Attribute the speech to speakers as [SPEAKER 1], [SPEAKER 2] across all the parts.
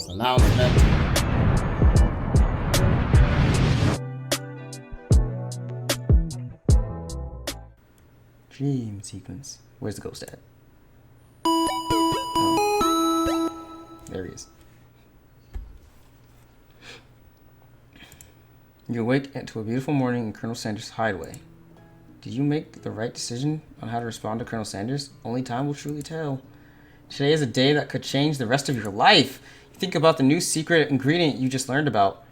[SPEAKER 1] Announcement.
[SPEAKER 2] Dream sequence. Where's the ghost at? Oh. There he is. You awake to a beautiful morning in Colonel Sanders' hideaway. Did you make the right decision on how to respond to Colonel Sanders? Only time will truly tell. Today is a day that could change the rest of your life. You think about the new secret ingredient you just learned about.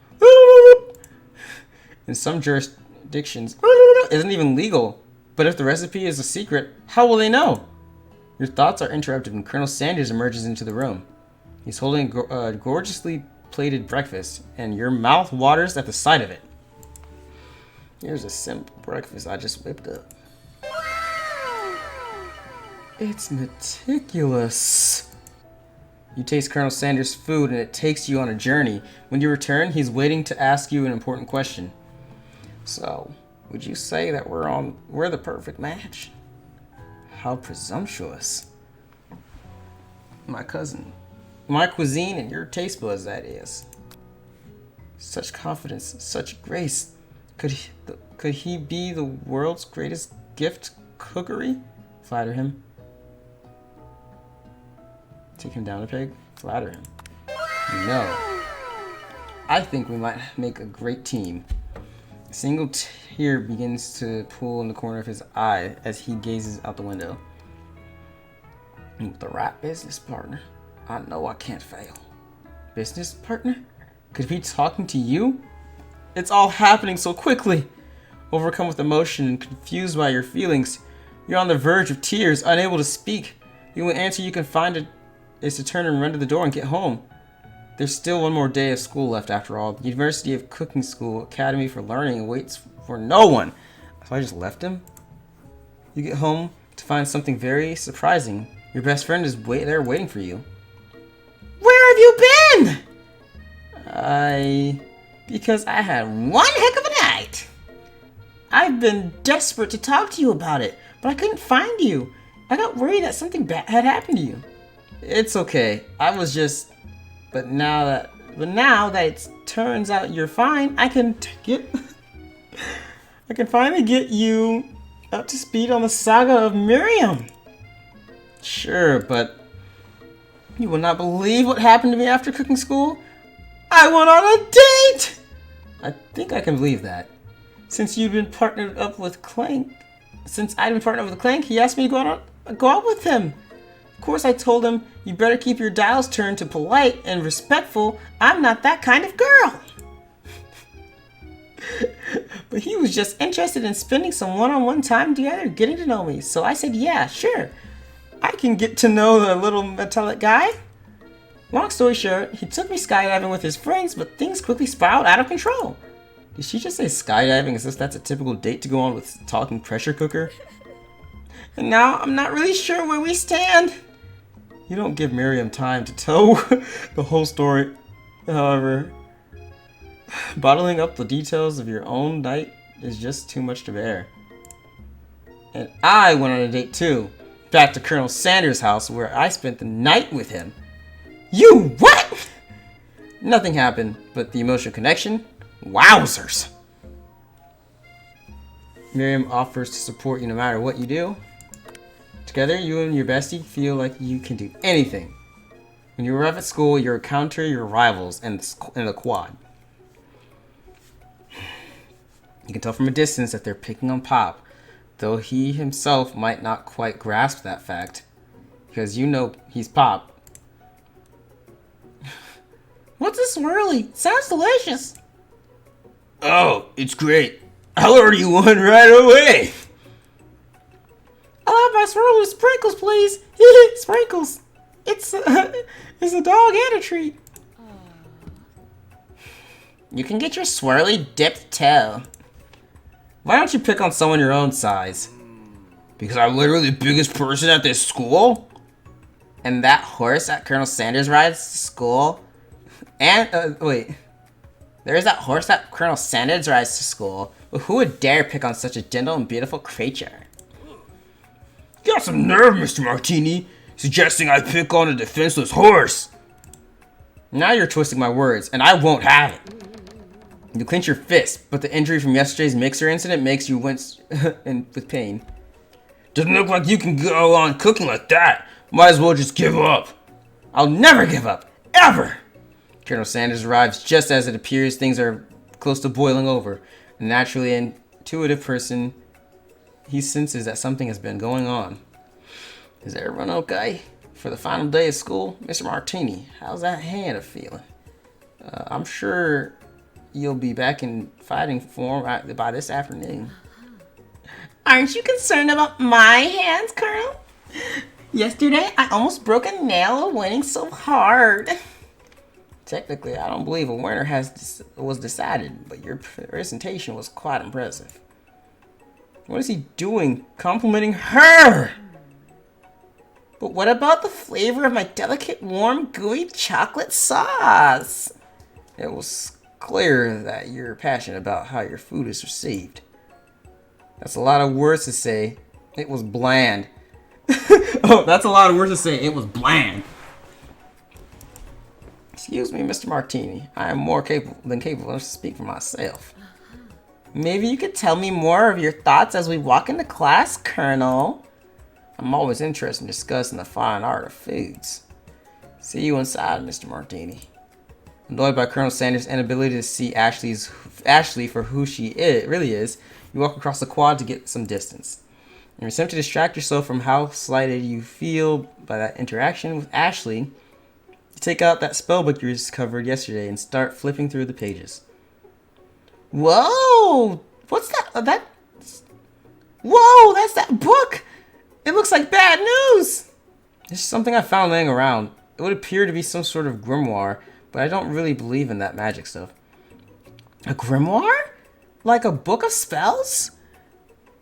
[SPEAKER 2] In some jurisdictions, it isn't even legal. But if the recipe is a secret, how will they know? Your thoughts are interrupted when Colonel Sanders emerges into the room. He's holding a gorgeously plated breakfast, and your mouth waters at the sight of it. Here's a simple breakfast I just whipped up. It's meticulous. You taste Colonel Sanders' food and it takes you on a journey. When you return, he's waiting to ask you an important question. So, would you say that we're the perfect match? How presumptuous. My cousin. My cuisine and your taste buds, that is. Such confidence, such grace. Could he be the world's greatest gift cookery? Flatter him. Take him down a peg? Flatter him. No. I think we might make a great team. A single tear begins to pool in the corner of his eye as he gazes out the window. And with the right business partner, I know I can't fail. Business partner? Could he be talking to you? It's all happening so quickly. Overcome with emotion and confused by your feelings, you're on the verge of tears, unable to speak. The only answer you can find is to turn and run to the door and get home. There's still one more day of school left after all. The University of Cooking School Academy for Learning awaits for no one. So I just left him? You get home to find something very surprising. Your best friend is there waiting for you. Where have you been? Because I had one heck of a night. I've been desperate to talk to you about it, but I couldn't find you. I got worried that something bad had happened to you. It's okay. I was just... But now that it turns out you're fine, I can finally get you up to speed on the saga of Miriam. Sure, but you will not believe what happened to me after cooking school. I went on a date! I think I can believe that. Since I'd been partnered with Clank, he asked me to go out with him. Of course, I told him, you better keep your dials turned to polite and respectful. I'm not that kind of girl. But he was just interested in spending some one-on-one time together, getting to know me. So I said, yeah, sure. I can get to know the little metallic guy. Long story short, he took me skydiving with his friends, but things quickly spiraled out of control. Did she just say skydiving as if that's a typical date to go on with talking pressure cooker? And now I'm not really sure where we stand. You don't give Miriam time to tell the whole story. However, bottling up the details of your own night is just too much to bear. And I went on a date too. Back to Colonel Sanders' house where I spent the night with him. You what? Nothing happened, but the emotional connection? Wowzers! Miriam offers to support you no matter what you do. Together, you and your bestie feel like you can do anything. When you arrive at school, you encounter your rivals in the quad. You can tell from a distance that they're picking on Pop, though he himself might not quite grasp that fact, because you know he's Pop. What's this swirly? Sounds delicious. Oh, it's great. I'll order you one right away. I'll have my swirl with sprinkles, please. Sprinkles. It's a dog and a treat. You can get your swirly dipped toe. Why don't you pick on someone your own size? Because I'm literally the biggest person at this school? And that horse that Colonel Sanders rides to school? And, wait. There's that horse that Colonel Sanders rides to school. But who would dare pick on such a gentle and beautiful creature? You got some nerve, Mr. Martini, suggesting I pick on a defenseless horse. Now you're twisting my words, and I won't have it. You clench your fist, but the injury from yesterday's mixer incident makes you wince with pain. Doesn't look like you can go on cooking like that. Might as well just give up. I'll never give up. Ever! Colonel Sanders arrives just as it appears things are close to boiling over. A naturally intuitive person, he senses that something has been going on. Is everyone okay? For the final day of school, Mr. Martini, how's that hand feeling? I'm sure you'll be back in fighting form by this afternoon. Aren't you concerned about my hands, Colonel? Yesterday, I almost broke a nail winning so hard. Technically, I don't believe a winner was decided, but your presentation was quite impressive. What is he doing? Complimenting her! But what about the flavor of my delicate, warm, gooey chocolate sauce? It was clear that you're passionate about how your food is received. That's a lot of words to say. It was bland. Oh, that's a lot of words to say. It was bland. Excuse me, Mr. Martini. I am more capable to speak for myself. Maybe you could tell me more of your thoughts as we walk into class, Colonel. I'm always interested in discussing the fine art of foods. See you inside, Mr. Martini. Annoyed by Colonel Sanders' inability to see Ashley for who she really is, you walk across the quad to get some distance. In an attempt to distract yourself from how slighted you feel by that interaction with Ashley, you take out that spellbook you discovered yesterday and start flipping through the pages. Whoa! What's that? Whoa, that's that book! It looks like bad news! This is something I found laying around. It would appear to be some sort of grimoire, but I don't really believe in that magic stuff. A grimoire? Like a book of spells?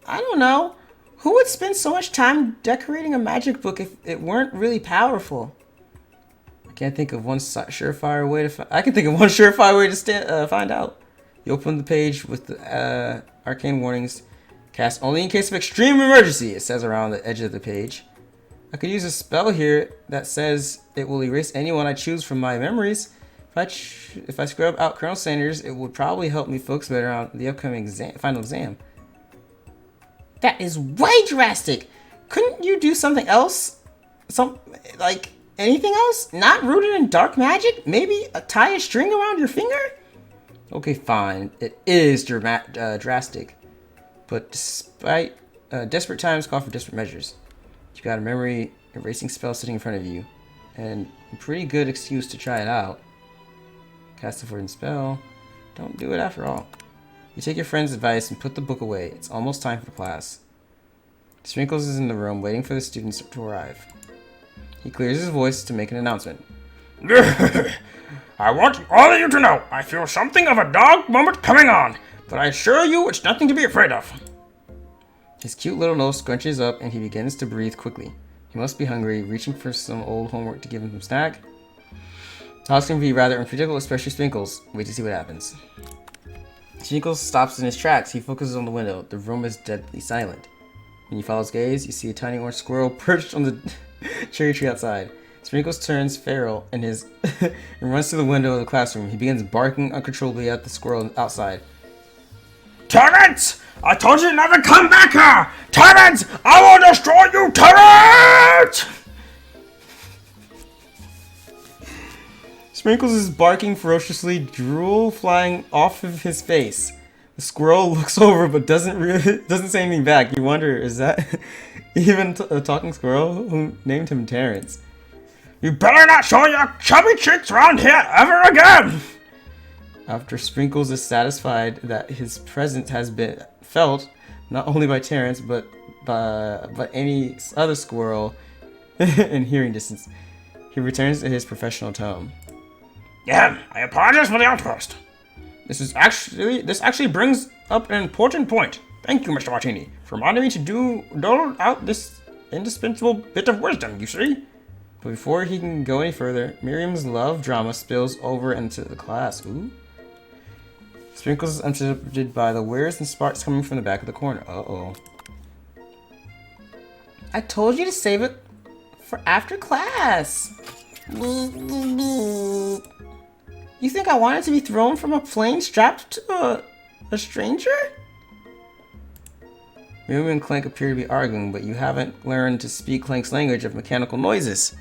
[SPEAKER 2] I don't know. Who would spend so much time decorating a magic book if it weren't really powerful? I can think of one surefire way to find out. You open the page with the arcane warnings. Cast only in case of extreme emergency, it says around the edge of the page. I could use a spell here that says it will erase anyone I choose from my memories. If I scrub out Colonel Sanders, it would probably help me focus better on the upcoming final exam. That is way drastic. Couldn't you do something else? Like anything else? Not rooted in dark magic? Maybe tie a string around your finger? Okay, fine. It is drastic. But despite desperate times call for desperate measures. You got a memory erasing spell sitting in front of you. And a pretty good excuse to try it out. Cast a forbidden spell. Don't do it after all. You take your friend's advice and put the book away. It's almost time for class. Sprinkles is in the room waiting for the students to arrive. He clears his voice to make an announcement. I want all of you to know I feel something of a dog moment coming on, but I assure you it's nothing to be afraid of. His cute little nose scrunches up and he begins to breathe quickly. He must be hungry, reaching for some old homework to give him some snack. Talks can be rather unpredictable, especially Sprinkles. Wait to see what happens. Sprinkles stops in his tracks. He focuses on the window. The room is deadly silent. When you follow his gaze, you see a tiny orange squirrel perched on the cherry tree outside. Sprinkles turns feral and runs to the window of the classroom. He begins barking uncontrollably at the squirrel outside. Terrence! I told you never to come back here! Terrence! I will destroy you, Terrence! Sprinkles is barking ferociously, drool flying off of his face. The squirrel looks over but doesn't say anything back. You wonder, is that even a talking squirrel who named him Terrence? You better not show your chubby cheeks around here ever again! After Sprinkles is satisfied that his presence has been felt not only by Terrence but any other squirrel in hearing distance, he returns to his professional tone. Yeah, I apologize for the outburst. This actually brings up an important point. Thank you, Mr. Martini, for reminding me to dole out this indispensable bit of wisdom, you see? But before he can go any further, Miriam's love drama spills over into the class. Ooh. Sprinkles is interrupted by the whirs and sparks coming from the back of the corner. Uh-oh. I told you to save it for after class. You think I wanted to be thrown from a plane strapped to a stranger? Miriam and Clank appear to be arguing, but you haven't learned to speak Clank's language of mechanical noises.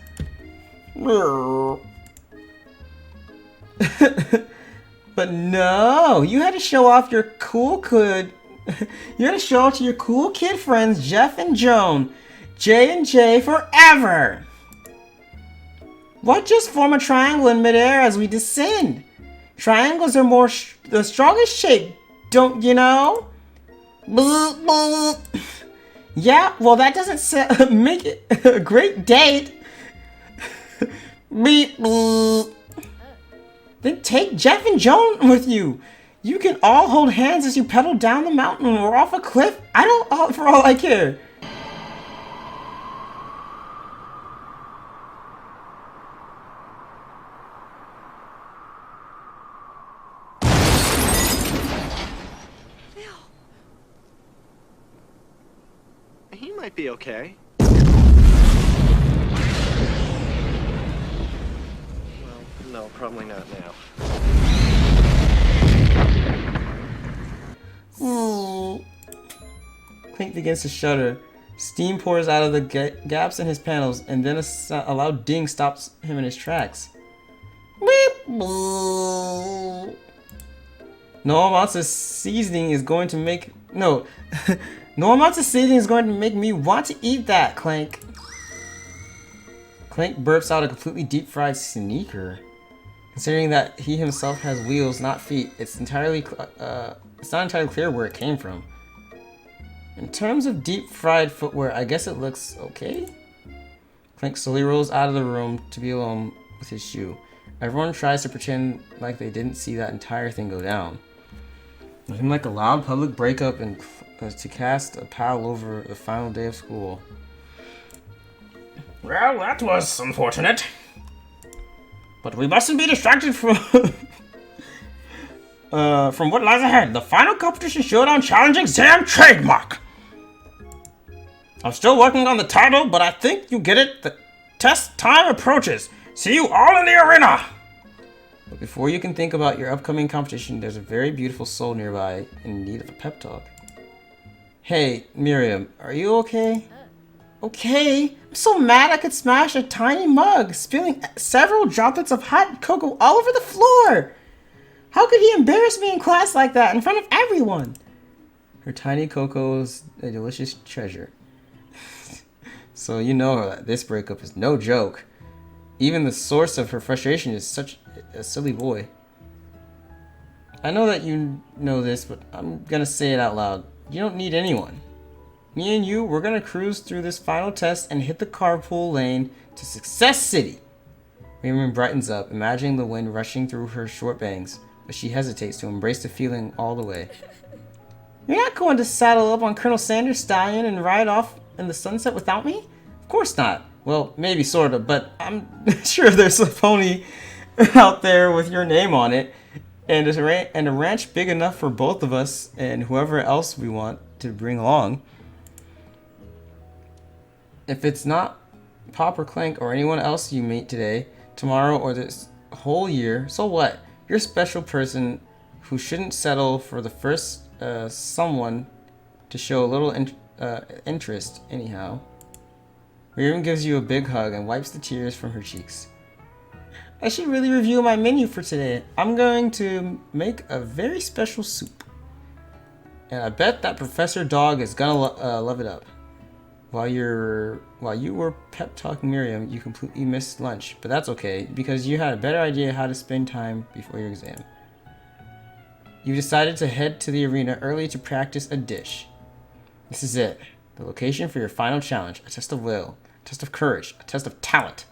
[SPEAKER 2] But no, you had to show off your cool kid. You had to show off to your cool kid friends Jeff and Joan. J and J forever. What? Just form a triangle in midair as we descend. Triangles are the strongest shape, don't you know? Yeah, well that doesn't make it a great date. Then take Jeff and Joan with you. You can all hold hands as you pedal down the mountain or off a cliff. For all I care.
[SPEAKER 1] He might be okay. No, probably not now.
[SPEAKER 2] Clink begins to shudder. Steam pours out of the gaps in his panels, and then a loud ding stops him in his tracks. No amounts of seasoning is going to make no amounts of seasoning is going to make me want to eat that, Clank. Clank burps out a completely deep-fried sneaker. Considering that he himself has wheels, not feet, it's not entirely clear where it came from. In terms of deep-fried footwear, I guess it looks okay. Clank slowly rolls out of the room to be alone with his shoe. Everyone tries to pretend like they didn't see that entire thing go down. Looking like a loud public breakup and to cast a pall over the final day of school. Well, that was unfortunate. But we mustn't be distracted from what lies ahead. The final competition showdown challenge exam trademark. I'm still working on the title, but I think you get it. The test time approaches. See you all in the arena. But before you can think about your upcoming competition, there's a very beautiful soul nearby in need of a pep talk. Hey, Miriam, are you okay? Okay, I'm so mad I could smash a tiny mug, spilling several droplets of hot cocoa all over the floor. How could he embarrass me in class like that in front of everyone? Her tiny cocoa is a delicious treasure. So you know that this breakup is no joke. Even the source of her frustration is such a silly boy. I know that you know this, but I'm gonna say it out loud. You don't need anyone. Me and you, we're gonna cruise through this final test and hit the carpool lane to Success City. Miriam brightens up, imagining the wind rushing through her short bangs, but she hesitates to embrace the feeling all the way. You're not going to saddle up on Colonel Sanders' stallion and ride off in the sunset without me? Of course not. Well, maybe sorta, but I'm sure there's a pony out there with your name on it, and a ranch big enough for both of us and whoever else we want to bring along. If it's not Pop or Clank or anyone else you meet today, tomorrow, or this whole year, so what? You're a special person who shouldn't settle for the first someone to show a little interest anyhow. Miriam gives you a big hug and wipes the tears from her cheeks. I should really review my menu for today. I'm going to make a very special soup. And I bet that Professor Dog is gonna love it up. While you were pep talking Miriam, you completely missed lunch, but that's okay because you had a better idea how to spend time before your exam. You decided to head to the arena early to practice a dish. This is it, the location for your final challenge, a test of will, a test of courage, a test of talent,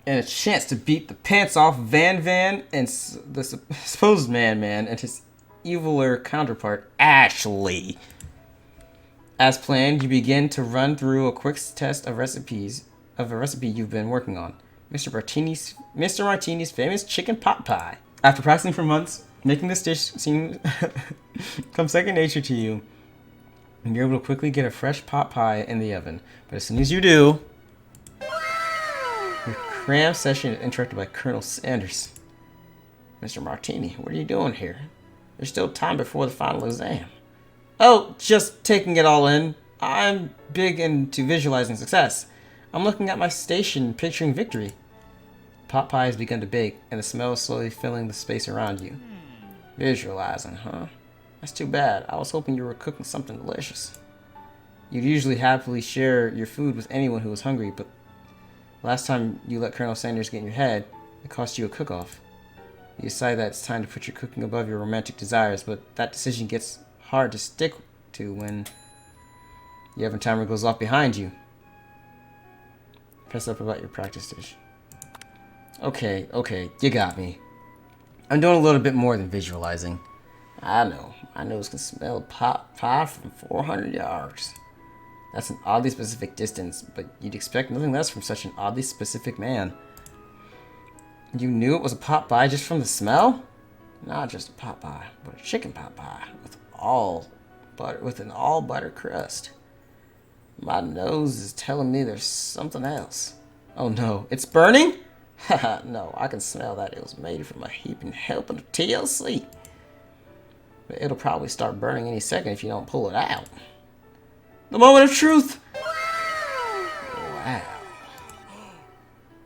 [SPEAKER 2] and a chance to beat the pants off Van and the supposed Man and his eviler counterpart, Ashley. As planned, you begin to run through a quick test of a recipe you've been working on. Mr. Martini's famous chicken pot pie. After practicing for months, making this dish seem come second nature to you, and you're able to quickly get a fresh pot pie in the oven. But as soon as you do, your cram session is interrupted by Colonel Sanders. Mr. Martini, what are you doing here? There's still time before the final exam. Oh, just taking it all in. I'm big into visualizing success. I'm looking at my station, picturing victory. Pot pie has begun to bake, and the smell is slowly filling the space around you. Visualizing, huh? That's too bad. I was hoping you were cooking something delicious. You'd usually happily share your food with anyone who was hungry, but last time you let Colonel Sanders get in your head, it cost you a cook-off. You decide that it's time to put your cooking above your romantic desires, but that decision gets hard to stick to when the oven timer goes off behind you. Press up about your practice dish. Okay, you got me. I'm doing a little bit more than visualizing. I know, my nose can smell pot pie from 400 yards. That's an oddly specific distance, but you'd expect nothing less from such an oddly specific man. You knew it was a pot pie just from the smell? Not just a pot pie, but a chicken pot pie with an all butter crust. My nose is telling me there's something else. Oh no, it's burning? Haha, no, I can smell that it was made from a heaping helping of TLC. But it'll probably start burning any second if you don't pull it out. The moment of truth! Wow.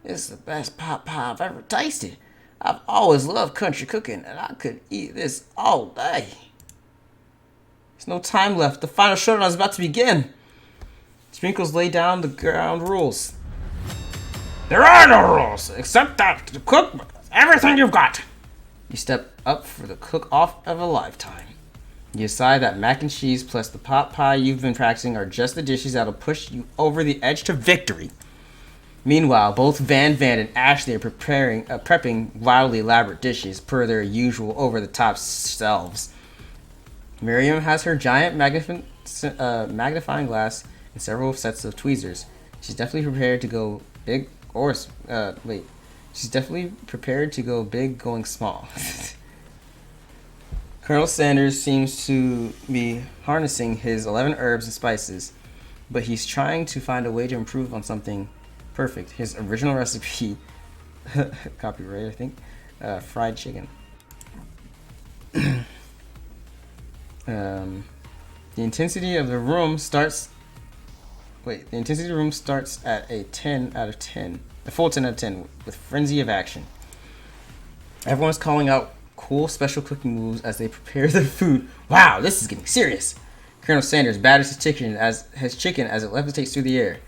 [SPEAKER 2] This is the best pot pie I've ever tasted. I've always loved country cooking, and I could eat this all day. There's no time left. The final showdown is about to begin. Sprinkles lay down the ground rules. There are no rules, except that to cook everything you've got. You step up for the cook-off of a lifetime. You decide that mac and cheese plus the pot pie you've been practicing are just the dishes that'll push you over the edge to victory. Meanwhile, both Van and Ashley are prepping wildly elaborate dishes per their usual over-the-top selves. Miriam has her giant magnifying glass and several sets of tweezers. She's definitely prepared to go big She's definitely prepared to go big going small. Colonel Sanders seems to be harnessing his 11 herbs and spices, but he's trying to find a way to improve on something perfect. His original recipe, copyright I think, fried chicken. The intensity of the room starts at a 10 out of 10. A full 10 out of 10 with frenzy of action. Everyone's calling out cool special cooking moves as they prepare their food. Wow, this is getting serious. Colonel Sanders batters his chicken as it levitates through the air.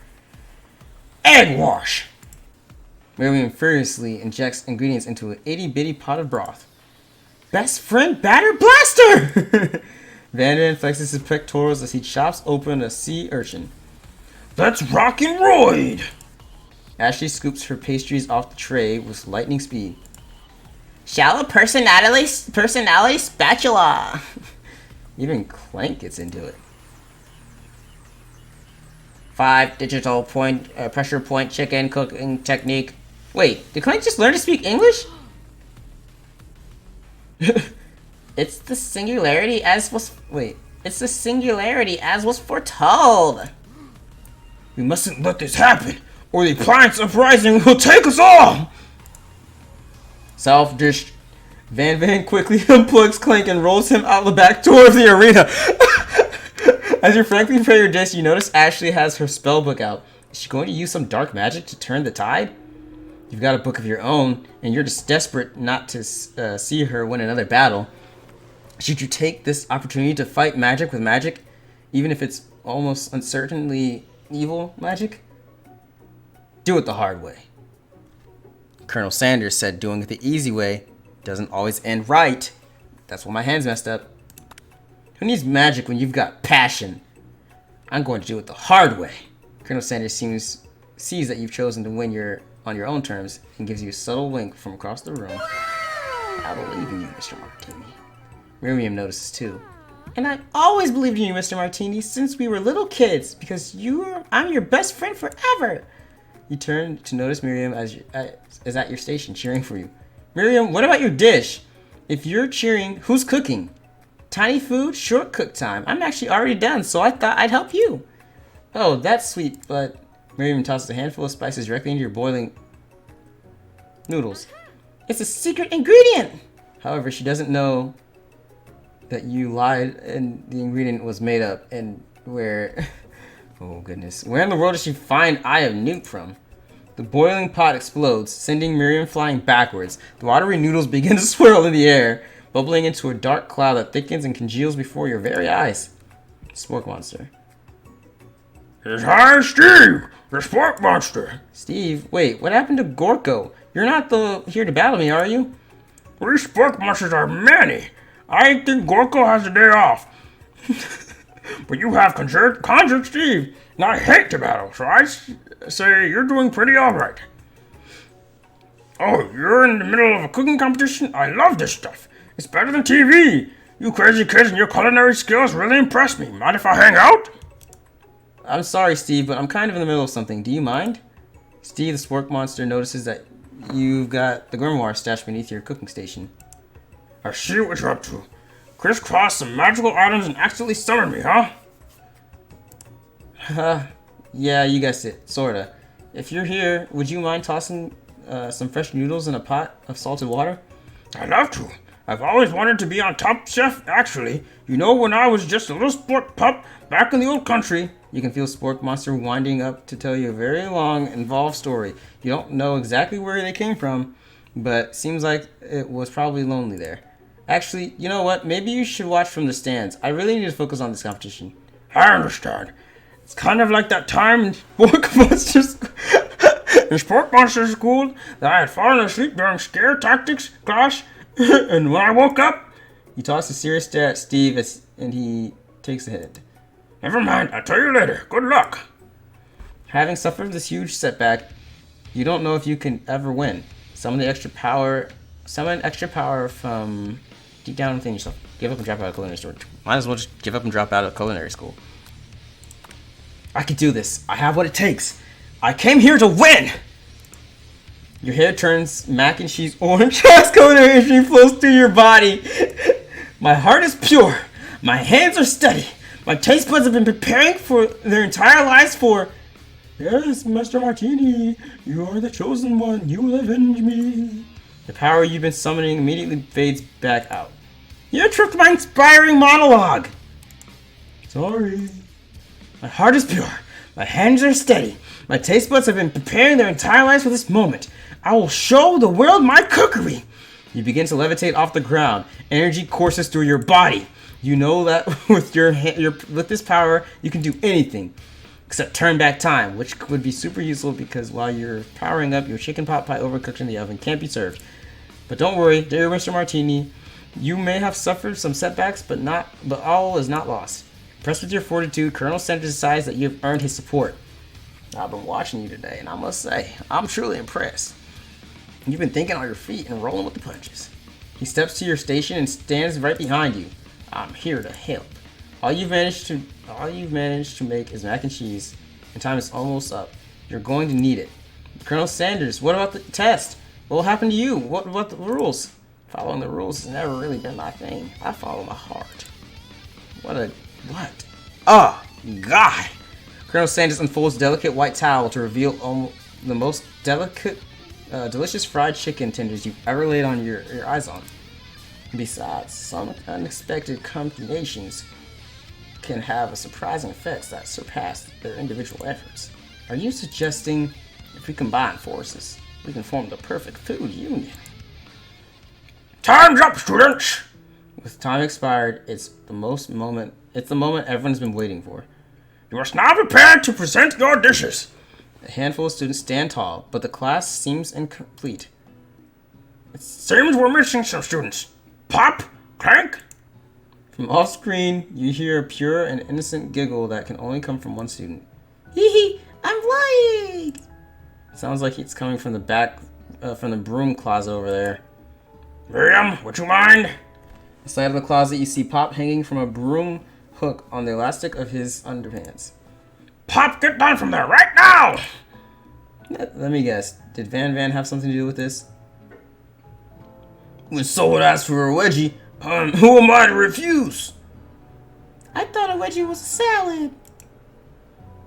[SPEAKER 2] Egg wash! Miriam furiously injects ingredients into an itty-bitty pot of broth. Best friend batter blaster! Van flexes his pectorals as he chops open a sea urchin. Let's rock and roid! Ashley scoops her pastries off the tray with lightning speed. Shallow personality spatula! Even Clank gets into it. 5 digital pressure point chicken cooking technique. Wait, did Clank just learn to speak English? It's the singularity as was foretold. We mustn't let this happen, or the appliance uprising will take us all! Self-dish. Van quickly unplugs Clank and rolls him out the back door of the arena. As you frankly prepare your dish, you notice Ashley has her spell book out. Is she going to use some dark magic to turn the tide? You've got a book of your own, and you're just desperate not to see her win another battle. Should you take this opportunity to fight magic with magic, even if it's almost uncertainly evil magic? Do it the hard way. Colonel Sanders said doing it the easy way doesn't always end right. That's why my hand's messed up. Who needs magic when you've got passion? I'm going to do it the hard way. Colonel Sanders sees that you've chosen to win on your own terms and gives you a subtle wink from across the room. I believe in you, Mr. Martini. Miriam notices too. And I always believed in you, Mr. Martini, since we were little kids, because I'm your best friend forever. You turn to notice Miriam is at your station cheering for you. Miriam, what about your dish? If you're cheering, who's cooking? Tiny food, short cook time. I'm actually already done, so I thought I'd help you. Oh, that's sweet, but Miriam tosses a handful of spices directly into your boiling noodles. It's a secret ingredient! However, she doesn't know that you lied and the ingredient was made up. And where... oh, goodness. Where in the world does she find Eye of Newt from? The boiling pot explodes, sending Miriam flying backwards. The watery noodles begin to swirl in the air, bubbling into a dark cloud that thickens and congeals before your very eyes. Sporkmonster.
[SPEAKER 3] Hi, Steve! The Sporkmonster!
[SPEAKER 2] Steve, wait, what happened to Gorko? You're not here to battle me, are you?
[SPEAKER 3] We Sporkmonsters are many. I think Gorko has a day off. But you have conjured Steve, and I hate to battle, so I say you're doing pretty alright. Oh, you're in the middle of a cooking competition? I love this stuff. It's better than TV. You crazy kids and your culinary skills really impress me. Mind if I hang out?
[SPEAKER 2] I'm sorry, Steve, but I'm kind of in the middle of something. Do you mind? Steve, the Sporkmonster, notices that you've got the grimoire stashed beneath your cooking station.
[SPEAKER 3] I see what you're up to. Crisscross some magical items and accidentally summon me, huh?
[SPEAKER 2] Yeah, you guessed it. Sorta. If you're here, would you mind tossing some fresh noodles in a pot of salted water?
[SPEAKER 3] I'd love to. I've always wanted to be on Top Chef, actually. You know, when I was just a little sport pup back in the old country.
[SPEAKER 2] You can feel Sporkmonster winding up to tell you a very long, involved story. You don't know exactly where they came from, but seems like it was probably lonely there. Actually, you know what? Maybe you should watch from the stands. I really need to focus on this competition.
[SPEAKER 3] I understand. It's kind of like that time in Sporkmonster school that I had fallen asleep during scare tactics class, and when I woke up...
[SPEAKER 2] You toss a serious stare at Steve and he takes a hit.
[SPEAKER 3] Never mind, I'll tell you later. Good luck.
[SPEAKER 2] Having suffered this huge setback, you don't know if you can ever win. Summon extra power from deep down within yourself. Give up and drop out of culinary school. Might as well just give up and drop out of culinary school. I can do this. I have what it takes. I came here to win! Your hair turns mac and cheese orange as culinary energy flows through your body. My heart is pure. My hands are steady. My taste buds have been preparing for their entire lives for... Yes, Mr. Martini, you are the chosen one. You will avenge me. The power you've been summoning immediately fades back out. You tripped my inspiring monologue. Sorry. My heart is pure. My hands are steady. My taste buds have been preparing their entire lives for this moment. I will show the world my cookery. You begin to levitate off the ground. Energy courses through your body. You know that with with this power, you can do anything except turn back time, which would be super useful because while you're powering up, your chicken pot pie overcooked in the oven can't be served. But don't worry, dear Mr. Martini, you may have suffered some setbacks, but all is not lost. Impressed with your fortitude, Colonel Sanders decides that you've earned his support. I've been watching you today, and I must say, I'm truly impressed. You've been thinking on your feet and rolling with the punches. He steps to your station and stands right behind you. I'm here to help. All you've managed to make is mac and cheese, and time is almost up. You're going to need it. Colonel Sanders, what about the test? What will happen to you? What about the rules? Following the rules has never really been my thing. I follow my heart. What? Oh, God! Colonel Sanders unfolds a delicate white towel to reveal the most delicious fried chicken tenders you've ever laid on your eyes on. Besides, some unexpected combinations can have surprising effects that surpass their individual efforts. Are you suggesting if we combine forces, we can form the perfect food union?
[SPEAKER 3] Time's up, students!
[SPEAKER 2] With time expired, it's the moment everyone's been waiting for.
[SPEAKER 3] You must now prepare to present your dishes.
[SPEAKER 2] A handful of students stand tall, but the class seems incomplete.
[SPEAKER 3] It seems we're missing some students. Pop? Clank?
[SPEAKER 2] From off screen, you hear a pure and innocent giggle that can only come from one student. Hee hee, I'm flying! Sounds like it's coming from the back, from the broom closet over there.
[SPEAKER 3] Miriam, would you mind?
[SPEAKER 2] Inside of the closet, you see Pop hanging from a broom hook on the elastic of his underpants.
[SPEAKER 3] Pop, get down from there right now!
[SPEAKER 2] Let me guess, did Van have something to do with this? When someone asks for a wedgie, who am I to refuse? I thought a wedgie was a salad.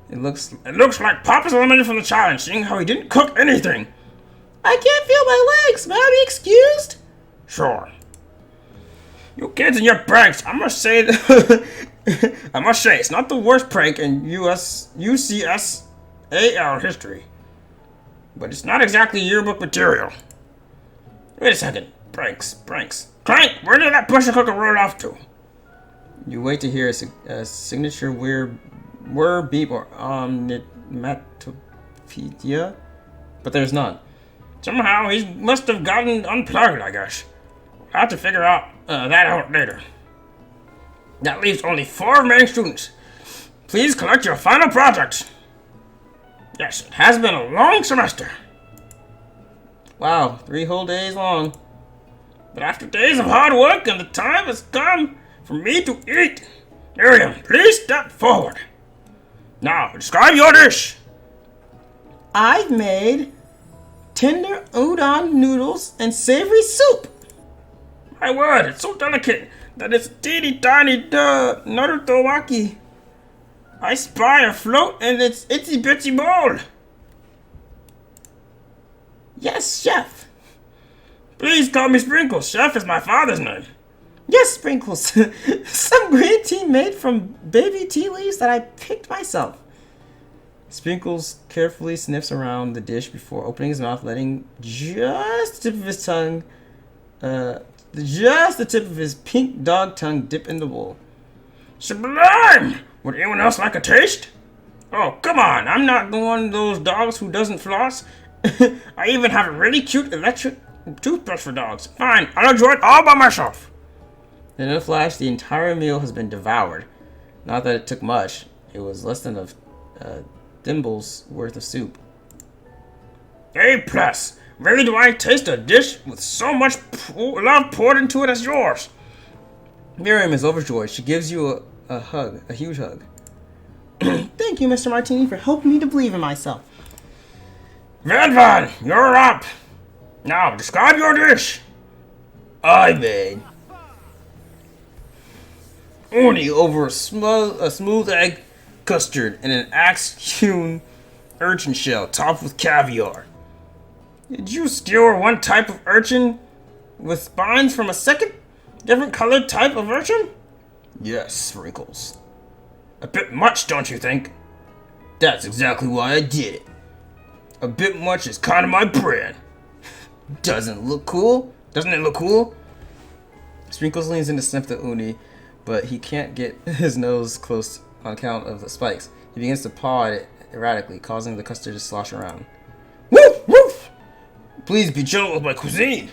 [SPEAKER 2] It looks
[SPEAKER 3] like Pop is eliminated from the challenge, seeing how he didn't cook anything.
[SPEAKER 2] I can't feel my legs. May I be excused?
[SPEAKER 3] Sure. You kids and your pranks. I must say, it's not the worst prank in UCSAL history. But it's not exactly yearbook material. Wait a second. Pranks. Clank, where did that pressure cooker roll off to?
[SPEAKER 2] You wait to hear a signature whir beep or onomatopoeia, but there's none.
[SPEAKER 3] Somehow he must have gotten unplugged, I guess. I'll have to figure that out later. That leaves only 4 remaining students. Please collect your final projects. Yes, it has been a long semester.
[SPEAKER 2] Wow, 3 whole days long.
[SPEAKER 3] But after days of hard work and the time has come for me to eat. Miriam, please step forward. Now, describe your dish.
[SPEAKER 2] I've made tender udon noodles and savory soup.
[SPEAKER 3] My word, it's so delicate that it's teeny tiny narutowaki. I spy a float in its itsy bitsy bowl.
[SPEAKER 2] Yes, chef.
[SPEAKER 3] Please call me Sprinkles. Chef is my father's name.
[SPEAKER 2] Yes, Sprinkles. Some green tea made from baby tea leaves that I picked myself. Sprinkles carefully sniffs around the dish before opening his mouth, letting just the tip of his tongue, just the tip of his pink dog tongue dip in the bowl.
[SPEAKER 3] Sublime! Would anyone else like a taste? Oh, come on. I'm not one of those dogs who doesn't floss. I even have a really cute electric toothbrush for dogs. Fine, I'll enjoy it all by myself.
[SPEAKER 2] In a flash, the entire meal has been devoured. Not that it took much. It was less than a thimble's worth of soup.
[SPEAKER 3] A+. Rarely do I taste a dish with so much love poured into it as yours.
[SPEAKER 2] Miriam is overjoyed. She gives you a hug, a huge hug. Thank you, Mr. Martini, for helping me to believe in myself.
[SPEAKER 3] Van, you're up. Now, describe your dish.
[SPEAKER 2] I made uni over a smooth egg custard and an axe-hewn urchin shell topped with caviar.
[SPEAKER 3] Did you skewer one type of urchin with spines from a second, different colored type of urchin?
[SPEAKER 2] Yes, Sprinkles.
[SPEAKER 3] A bit much, don't you think?
[SPEAKER 2] That's exactly why I did it.
[SPEAKER 3] A bit much is kind of my brand.
[SPEAKER 2] Doesn't it look cool?
[SPEAKER 3] Sprinkles
[SPEAKER 2] leans in to sniff the uni, but he can't get his nose close on account of the spikes. He begins to paw at it erratically, causing the custard to slosh around.
[SPEAKER 3] Woof, woof! Please be gentle with my cuisine.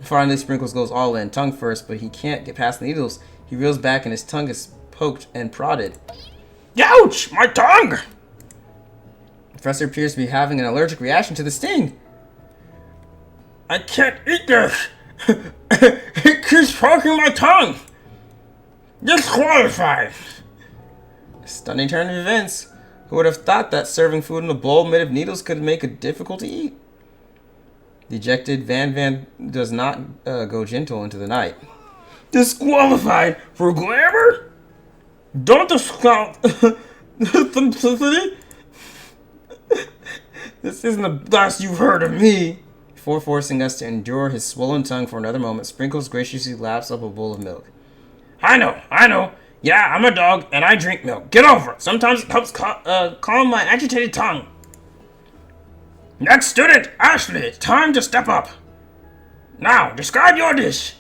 [SPEAKER 2] Finally, Sprinkles goes all in, tongue first, but he can't get past the needles. He reels back and his tongue is poked and prodded.
[SPEAKER 3] Ouch! My tongue!
[SPEAKER 2] The professor appears to be having an allergic reaction to the sting.
[SPEAKER 3] I can't eat this! It keeps poking my tongue! Disqualified!
[SPEAKER 2] Stunning turn of events. Who would have thought that serving food in a bowl made of needles could make it difficult to eat? Dejected, Van does not go gentle into the night.
[SPEAKER 3] Disqualified for glamour? Don't discount simplicity?
[SPEAKER 2] This isn't the last you've heard of me. Before forcing us to endure his swollen tongue for another moment, Sprinkles graciously laps up a bowl of milk.
[SPEAKER 3] I know. Yeah, I'm a dog and I drink milk. Get over it. Sometimes it helps calm my agitated tongue. Next student, Ashley, it's time to step up. Now, describe your dish.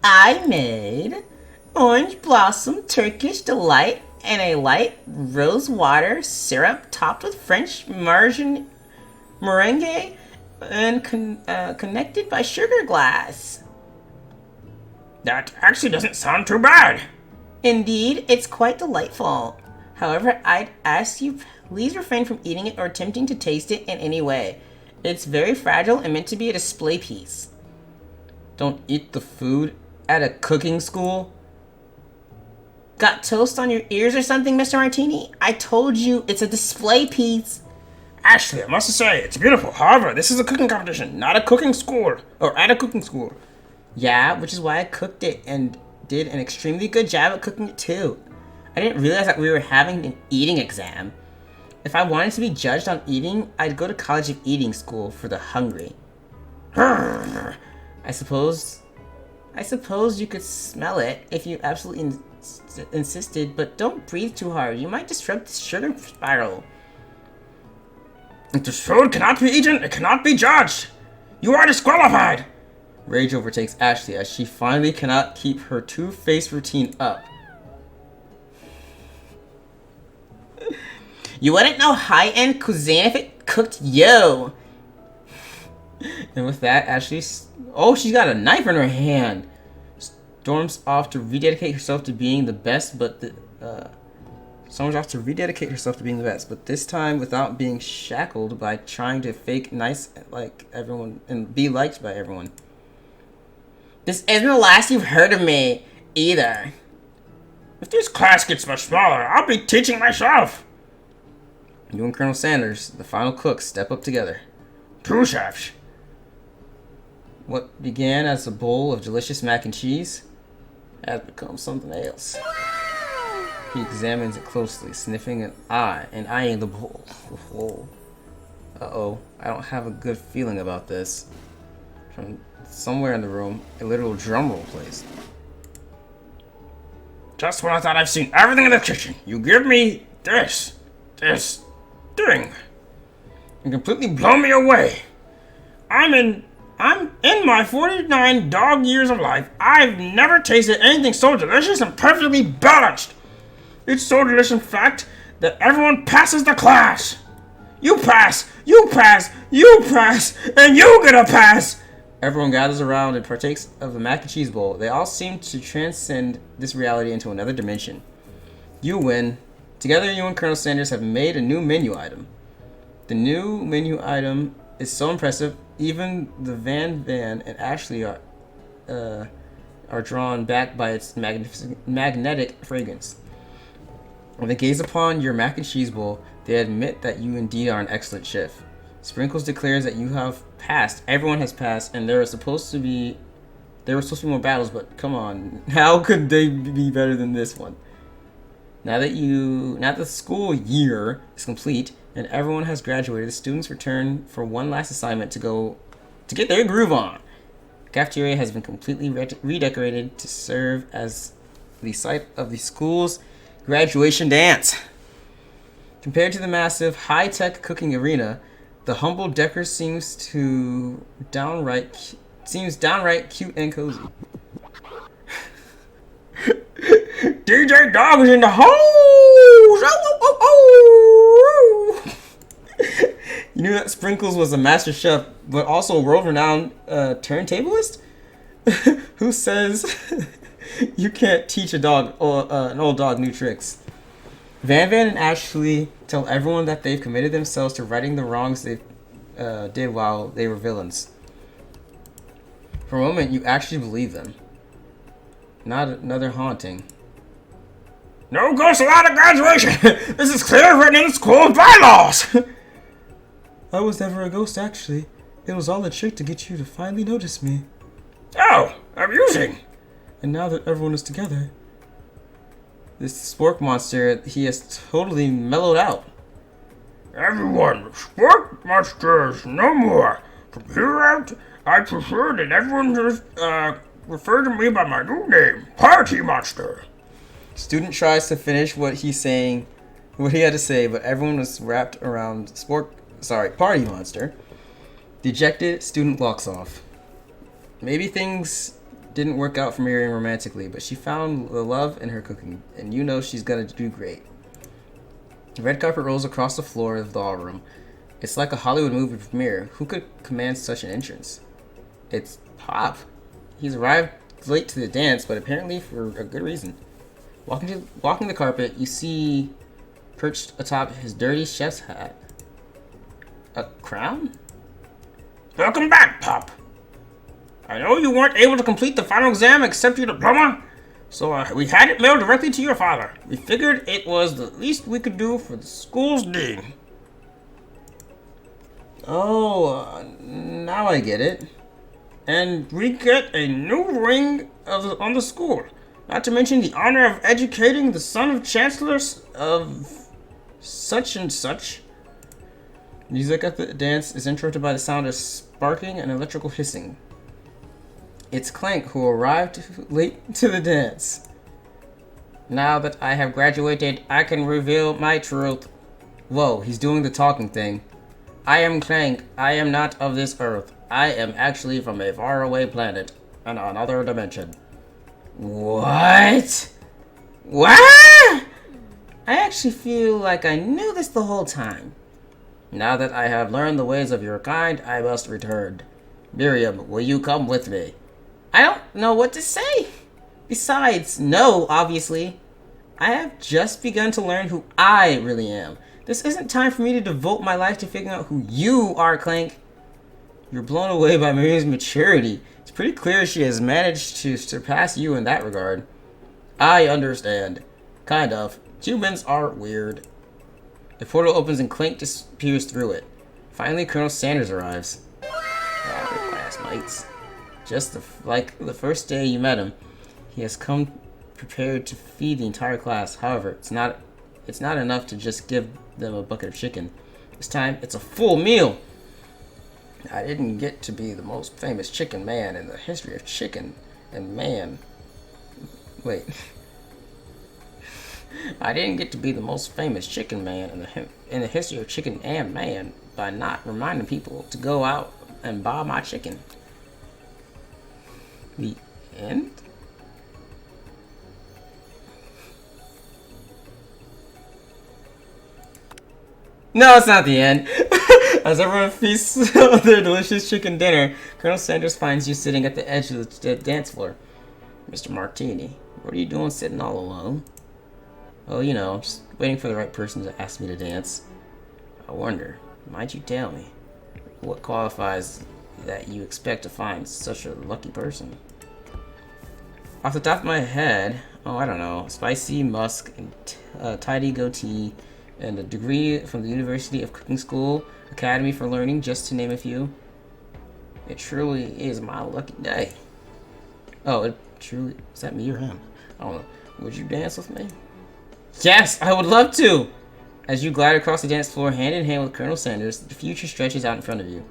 [SPEAKER 2] I made orange blossom Turkish delight and a light rose water syrup topped with French meringue and connected by sugar glass.
[SPEAKER 3] That actually doesn't sound too bad.
[SPEAKER 2] Indeed, it's quite delightful. However, I'd ask you please refrain from eating it or attempting to taste it in any way. It's very fragile and meant to be a display piece. Don't eat the food at a cooking school? Got toast on your ears or something, Mr. Martini? I told you it's a display piece.
[SPEAKER 3] Ashley, I must say, it's beautiful. However, this is a cooking competition, not a cooking school. Or at a cooking school.
[SPEAKER 2] Yeah, which is why I cooked it and did an extremely good job at cooking it too. I didn't realize that we were having an eating exam. If I wanted to be judged on eating, I'd go to College of Eating School for the hungry. I suppose you could smell it if you absolutely insisted, but don't breathe too hard. You might disrupt the sugar spiral.
[SPEAKER 3] If this food cannot be eaten, it cannot be judged. You are disqualified.
[SPEAKER 2] Rage overtakes Ashley as she finally cannot keep her two-face routine up. You wouldn't know high-end cuisine if it cooked you. And with that, Ashley... Oh, she's got a knife in her hand. Storms off to rededicate herself to being the best, but this time without being shackled by trying to fake nice like everyone and be liked by everyone. This isn't the last you've heard of me, either.
[SPEAKER 3] If this class gets much smaller, I'll be teaching myself.
[SPEAKER 2] You and Colonel Sanders, the final cooks, step up together.
[SPEAKER 3] Two chefs.
[SPEAKER 2] What began as a bowl of delicious mac and cheese has become something else. He examines it closely, sniffing an eye and eyeing the bowl. Whoa. Uh-oh, I don't have a good feeling about this. From somewhere in the room, a literal drum roll plays.
[SPEAKER 3] Just when I thought I've seen everything in the kitchen, you give me this thing. And completely blow me away. I'm in my 49 dog years of life. I've never tasted anything so delicious and perfectly balanced. It's so delicious, in fact, that everyone passes the class. You pass, and you get a pass.
[SPEAKER 2] Everyone gathers around and partakes of the mac and cheese bowl. They all seem to transcend this reality into another dimension. You win. Together, you and Colonel Sanders have made a new menu item. The new menu item is so impressive, even the Van and Ashley are drawn back by its magnetic fragrance. When they gaze upon your mac and cheese bowl, they admit that you indeed are an excellent chef. Sprinkles declares that you have passed. Everyone has passed, and there were supposed to be more battles, but come on, how could they be better than this one? Now that the school year is complete and everyone has graduated, the students return for one last assignment to get their groove on. The cafeteria has been completely redecorated to serve as the site of the school's graduation dance. Compared to the massive, high-tech cooking arena, the humble decor seems downright cute and cozy.
[SPEAKER 3] DJ Dog is in the hose!
[SPEAKER 2] You knew that Sprinkles was a master chef, but also a world-renowned turntablist? Who says you can't teach an old dog new tricks? Van and Ashley tell everyone that they've committed themselves to righting the wrongs they did while they were villains. For a moment, you actually believe them. Not another haunting.
[SPEAKER 3] No ghosts allowed at graduation! This is clearly written in the school bylaws!
[SPEAKER 2] I was never a ghost, actually. It was all a trick to get you to finally notice me.
[SPEAKER 3] Oh, amusing!
[SPEAKER 2] And now that everyone is together, this Sporkmonster, he has totally mellowed out.
[SPEAKER 3] Everyone, Sporkmonsters, no more. From here out, I prefer that everyone just, refer to me by my new name, Party Monster.
[SPEAKER 2] Student tries to finish what he had to say, but everyone was wrapped around Party Monster. Dejected, student walks off. Maybe things didn't work out for Miriam romantically, but she found the love in her cooking, and you know she's gonna do great. The red carpet rolls across the floor of the ballroom. It's like a Hollywood movie premiere. Who could command such an entrance? It's Pop. He's arrived late to the dance, but apparently for a good reason. Walking the carpet, you see perched atop his dirty chef's hat a crown?
[SPEAKER 3] Welcome back, Pop. I know you weren't able to complete the final exam except your diploma, so we had it mailed directly to your father. We figured it was the least we could do for the school's dean.
[SPEAKER 2] Oh, now I get it.
[SPEAKER 3] And we get a new ring on the school. Not to mention the honor of educating the son of chancellors of
[SPEAKER 2] Such and such. Music at the dance is interrupted by the sound of sparking and electrical hissing. It's Clank who arrived late to the dance. Now that I have graduated, I can reveal my truth. Whoa, he's doing the talking thing. I am Clank. I am not of this earth. I am actually from a faraway planet and another dimension. What? What? I actually feel like I knew this the whole time. Now that I have learned the ways of your kind, I must return. Miriam, will you come with me? I don't know what to say. Besides, no, obviously. I have just begun to learn who I really am. This isn't time for me to devote my life to figuring out who you are, Clank. You're blown away by Miriam's maturity. It's pretty clear she has managed to surpass you in that regard. I understand. Kind of. Humans are weird. The portal opens and Clank disappears through it. Finally, Colonel Sanders arrives. Oh, classmates. Just like the first day you met him, he has come prepared to feed the entire class. However, it's not enough to just give them a bucket of chicken. This time, it's a full meal. I didn't get to be the most famous chicken man in the history of chicken and man. Wait. I didn't get to be the most famous chicken man in the history of chicken and man by not reminding people to go out and buy my chicken. The end? No, it's not the end. As everyone feasts on their delicious chicken dinner, Colonel Sanders finds you sitting at the edge of the dance floor. Mr. Martini, what are you doing sitting all alone? Oh, you know, just waiting for the right person to ask me to dance. I wonder, might you tell me, what qualifies that you expect to find such a lucky person? Off the top of my head, oh, I don't know, spicy musk and tidy goatee and a degree from the University of Cooking School, Academy for Learning, just to name a few. It truly is my lucky day. Oh, it truly, is that me or him? I don't know. Would you dance with me? Yes, I would love to! As you glide across the dance floor hand in hand with Colonel Sanders, the future stretches out in front of you.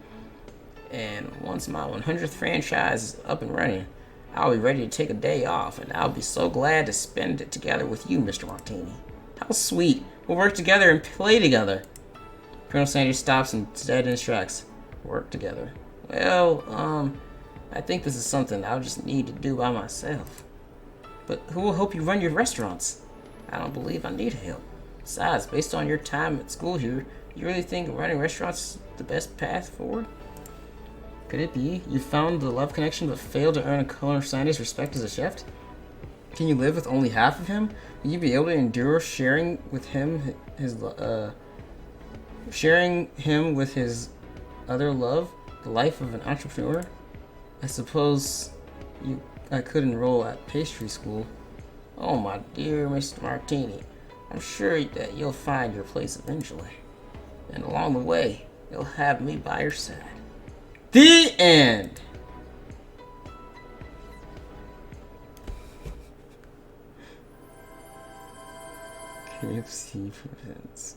[SPEAKER 2] And once my 100th franchise is up and running, I'll be ready to take a day off, and I'll be so glad to spend it together with you, Mr. Martini. How sweet. We'll work together and play together. Colonel Sanders stops and dead in his tracks. Work together. Well, I think this is something I'll just need to do by myself. But who will help you run your restaurants? I don't believe I need help. Besides, based on your time at school here, you really think running restaurants is the best path forward? Could it be you found the love connection but failed to earn a Colonel Sanders' respect as a chef? Can you live with only half of him? Will you be able to endure sharing him with his other love, the life of an entrepreneur? I suppose I could enroll at pastry school. Oh, my dear Mr. Martini, I'm sure that you'll find your place eventually. And along the way, you'll have me by your side. The end! KFC prevents.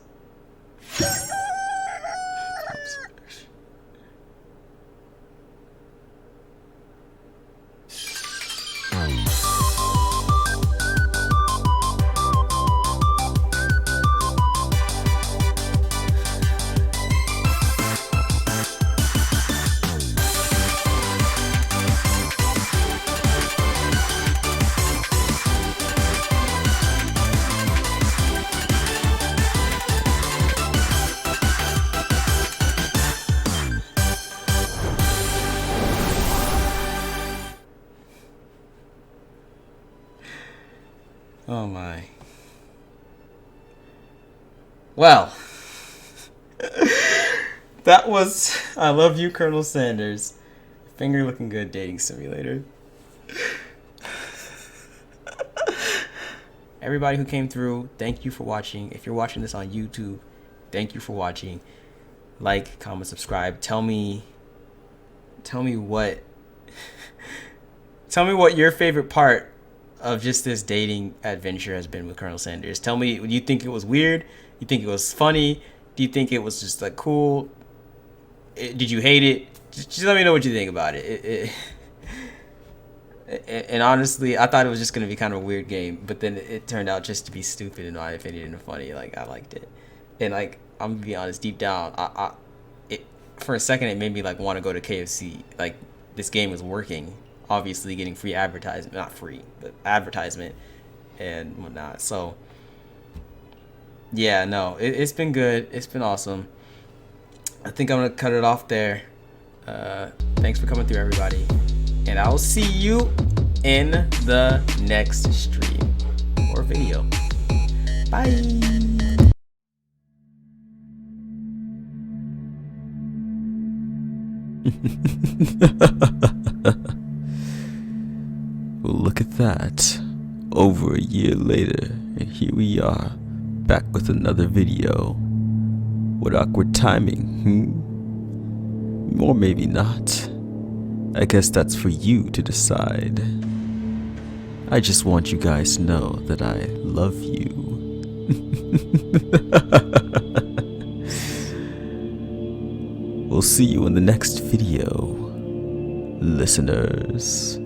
[SPEAKER 2] Oh my. Well, that was I Love You, Colonel Sanders. Finger looking good dating simulator. Everybody who came through, thank you for watching. If you're watching this on YouTube, thank you for watching. Like, comment, subscribe. Tell me what your favorite part of just this dating adventure has been with Colonel Sanders. Tell me, do you think it was weird? You think it was funny? Do you think it was just like cool? Did you hate it? Just let me know what you think about it. And honestly, I thought it was just gonna be kind of a weird game, but then it turned out just to be stupid in my opinion and funny. Like I liked it, and like I'm gonna be honest, deep down, for a second it made me like want to go to KFC. Like this game was working, obviously getting free advertisement, not free, but advertisement and whatnot. So yeah, no, it's been good. It's been awesome. I think I'm gonna cut it off there. Thanks for coming through, everybody. And I will see you in the next stream or video. Bye.
[SPEAKER 4] Well, look at that. Over a year later, and here we are, back with another video. What awkward timing, Or maybe not. I guess that's for you to decide. I just want you guys to know that I love you. We'll see you in the next video, listeners.